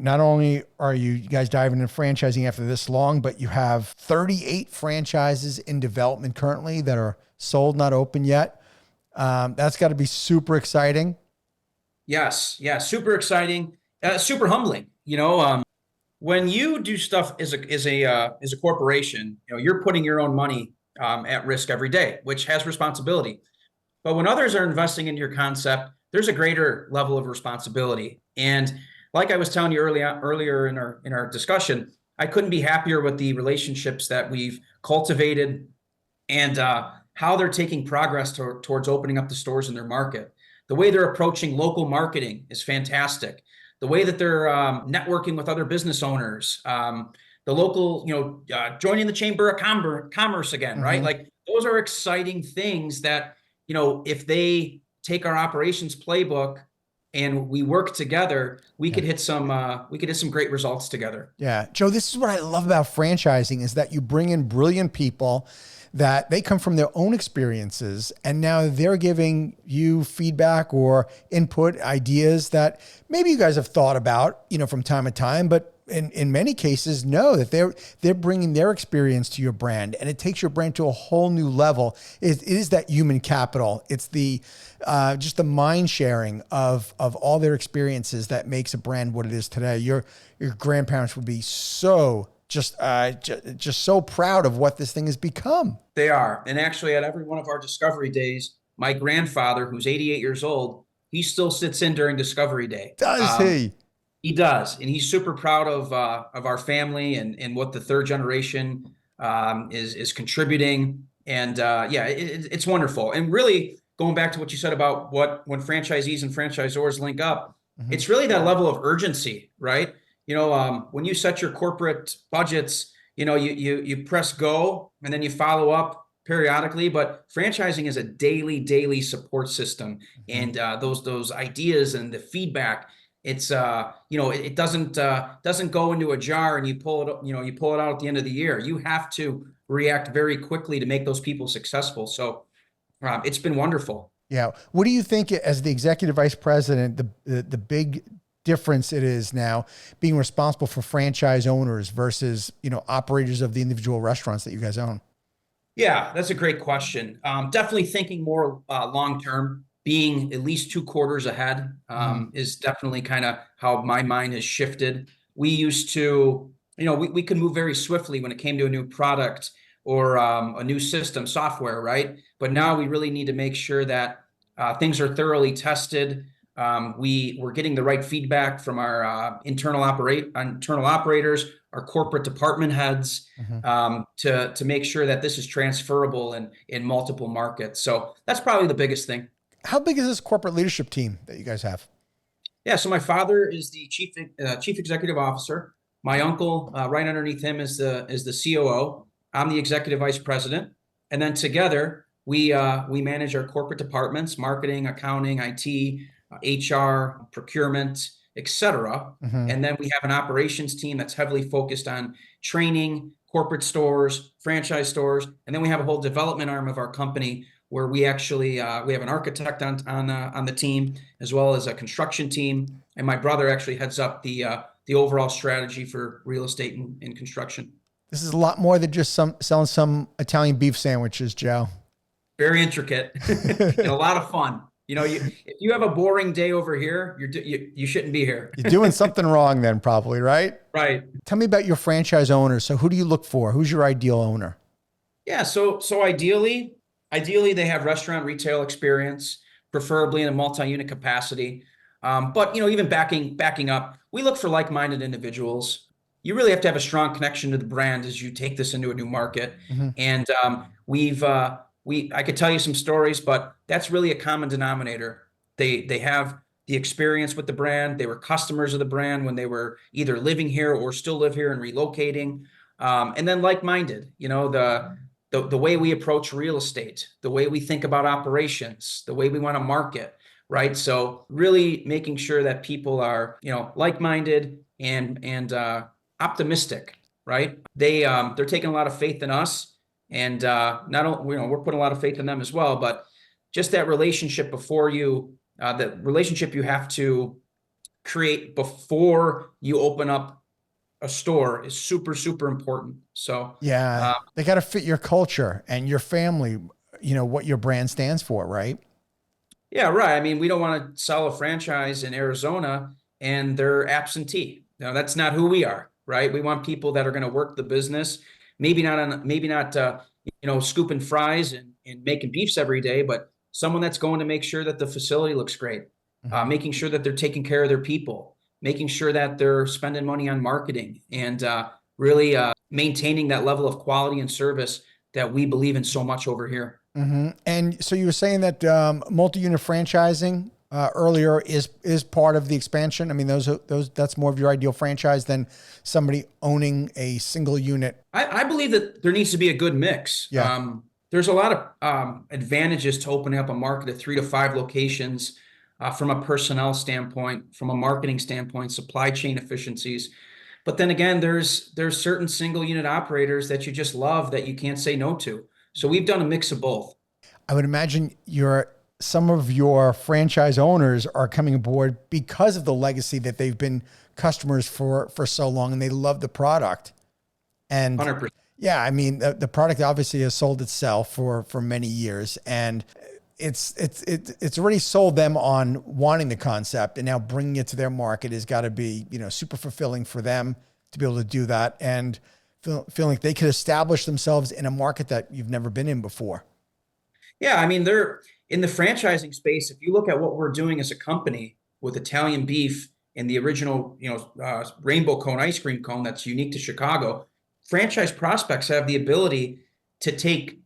not only are you guys diving into franchising after this long, but you have 38 franchises in development currently that are sold, not open yet. That's got to be super exciting. Yes, yeah, super exciting, super humbling. When you do stuff as a corporation, you're putting your own money at risk every day, which has responsibility. But when others are investing in your concept, there's a greater level of responsibility. And like I was telling you earlier in our discussion, I couldn't be happier with the relationships that we've cultivated and how they're taking progress towards opening up the stores in their market. The way they're approaching local marketing is fantastic. The way that they're networking with other business owners, the local, joining the Chamber of Commerce again, right? Mm-hmm. Like those are exciting things that, if they take our operations playbook and we work together, we Yeah. could hit some great results together. Yeah. Joe, this is what I love about franchising is that you bring in brilliant people that they come from their own experiences and now they're giving you feedback or input ideas that maybe you guys have thought about, from time to time, but in many cases, know that they're bringing their experience to your brand, and it takes your brand to a whole new level. It is that human capital. It's the just the mind sharing of all their experiences that makes a brand what it is today. Your grandparents would be so just so proud of what this thing has become. They are. And actually, at every one of our discovery days, my grandfather, who's 88 years old, he still sits in during discovery day. Does he? He does, and he's super proud of our family and what the third generation is contributing. And yeah, it's wonderful. And really, going back to what you said about when franchisees and franchisors link up, Mm-hmm. it's really that level of urgency, right? When you set your corporate budgets, you press go and then you follow up periodically. But franchising is a daily support system, Mm-hmm. and those ideas and the feedback. It's it doesn't go into a jar and you pull it out at the end of the year. You have to react very quickly to make those people successful. So it's been wonderful. Yeah. What do you think as the executive vice president, the big difference it is now being responsible for franchise owners versus, operators of the individual restaurants that you guys own? Yeah, that's a great question. Definitely thinking more long term, being at least 2 quarters ahead Mm-hmm. is definitely kind of how my mind has shifted. We used to, we could move very swiftly when it came to a new product or a new system software, right? But now we really need to make sure that things are thoroughly tested. We're getting the right feedback from our internal operators, our corporate department heads, Mm-hmm. to make sure that this is transferable in multiple markets. So that's probably the biggest thing. How big is this corporate leadership team that you guys have? Yeah. So my father is the chief executive officer. My uncle, right underneath him, is the COO. I'm the executive vice president, and then together we manage our corporate departments: marketing, accounting, IT, HR, procurement, etc. Mm-hmm. And then we have an operations team that's heavily focused on training corporate stores, franchise stores, and then we have a whole development arm of our company where we actually we have an architect on the team as well as a construction team, and my brother actually heads up the overall strategy for real estate and construction. This is a lot more than just selling some Italian beef sandwiches, Joe. Very intricate and a lot of fun. If you have a boring day over here, you shouldn't be here. You're doing something wrong then, probably, right? Right. Tell me about your franchise owners. So who do you look for? Who's your ideal owner? Yeah. So ideally they have restaurant retail experience, preferably in a multi-unit capacity. But even backing up, we look for like-minded individuals. You really have to have a strong connection to the brand as you take this into a new market. Mm-hmm. And I could tell you some stories, but that's really a common denominator. They have the experience with the brand. They were customers of the brand when they were either living here or still live here and relocating. And then like-minded, the way we approach real estate, the way we think about operations, the way we want to market, right? So really making sure that people are, like-minded and optimistic, right? They're taking a lot of faith in us, and not only, we're putting a lot of faith in them as well, but just that relationship before you, the relationship you have to create before you open up a store is super, super important. So Yeah, they got to fit your culture and your family, what your brand stands for, right? yeah, right. I mean, we don't want to sell a franchise in Arizona and they're absentee. No, that's not who we are, right? We want people that are going to work the business, maybe not scooping fries and making beefs every day, but someone that's going to make sure that the facility looks great, Mhm. making sure that they're taking care of their people, making sure that they're spending money on marketing and really maintaining that level of quality and service that we believe in so much over here. And so you were saying that multi-unit franchising earlier is part of the expansion. I mean, that's more of your ideal franchise than somebody owning a single unit. I believe that there needs to be a good mix. Yeah. There's a lot of advantages to opening up a market of 3 to 5 locations from a personnel standpoint, from a marketing standpoint, supply chain efficiencies. But then again, there's certain single unit operators that you just love that you can't say no to. So we've done a mix of both. I would imagine some of your franchise owners are coming aboard because of the legacy that they've been customers for so long, and they love the product. And 100%. yeah, I mean, the product obviously has sold itself for many years, and it's already sold them on wanting the concept, and now bringing it to their market has got to be, super fulfilling for them to be able to do that and feeling like they could establish themselves in a market that you've never been in before. Yeah, I mean, they're in the franchising space. If you look at what we're doing as a company with Italian beef and the original, rainbow cone ice cream cone that's unique to Chicago, franchise prospects have the ability to take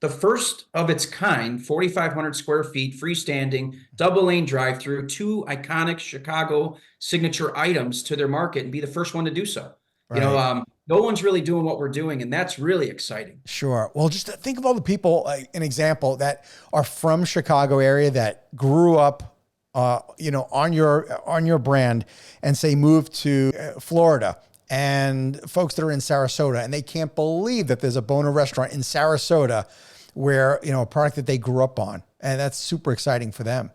the first of its kind, 4,500 square feet, freestanding, double lane drive through, 2 iconic Chicago signature items to their market and be the first one to do so. Right. No one's really doing what we're doing, and that's really exciting. Sure. Well, just think of all the people, an example, that are from Chicago area that grew up, on your brand, and say moved to Florida, and folks that are in Sarasota, and they can't believe that there's a Buona restaurant in Sarasota where, a product that they grew up on. And that's super exciting for them.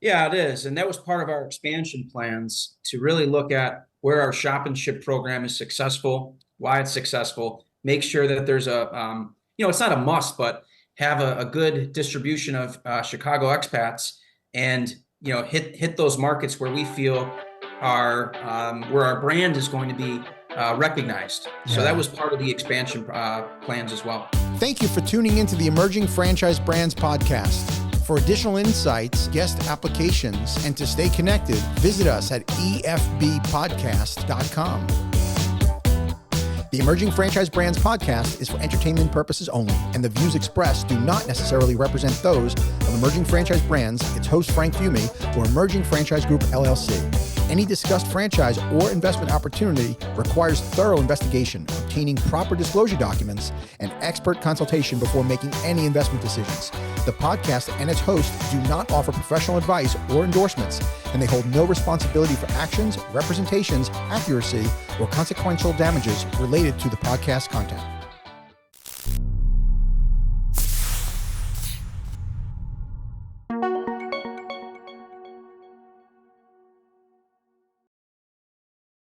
Yeah, it is. And that was part of our expansion plans to really look at where our shop and ship program is successful, why it's successful, make sure that there's it's not a must, but have a good distribution of Chicago expats and, hit those markets where we feel are where our brand is going to be recognized. So that was part of the expansion plans as well. Thank you for tuning into the Emerging Franchise Brands podcast. For additional insights, guest applications, and to stay connected, visit us at efbpodcast.com. The Emerging Franchise Brands podcast is for entertainment purposes only, and the views expressed do not necessarily represent those of Emerging Franchise Brands, its host Frank Fiume, or Emerging Franchise Group, LLC. Any discussed franchise or investment opportunity requires thorough investigation, obtaining proper disclosure documents, and expert consultation before making any investment decisions. The podcast and its host do not offer professional advice or endorsements, and they hold no responsibility for actions, representations, accuracy, or consequential damages related to the podcast content.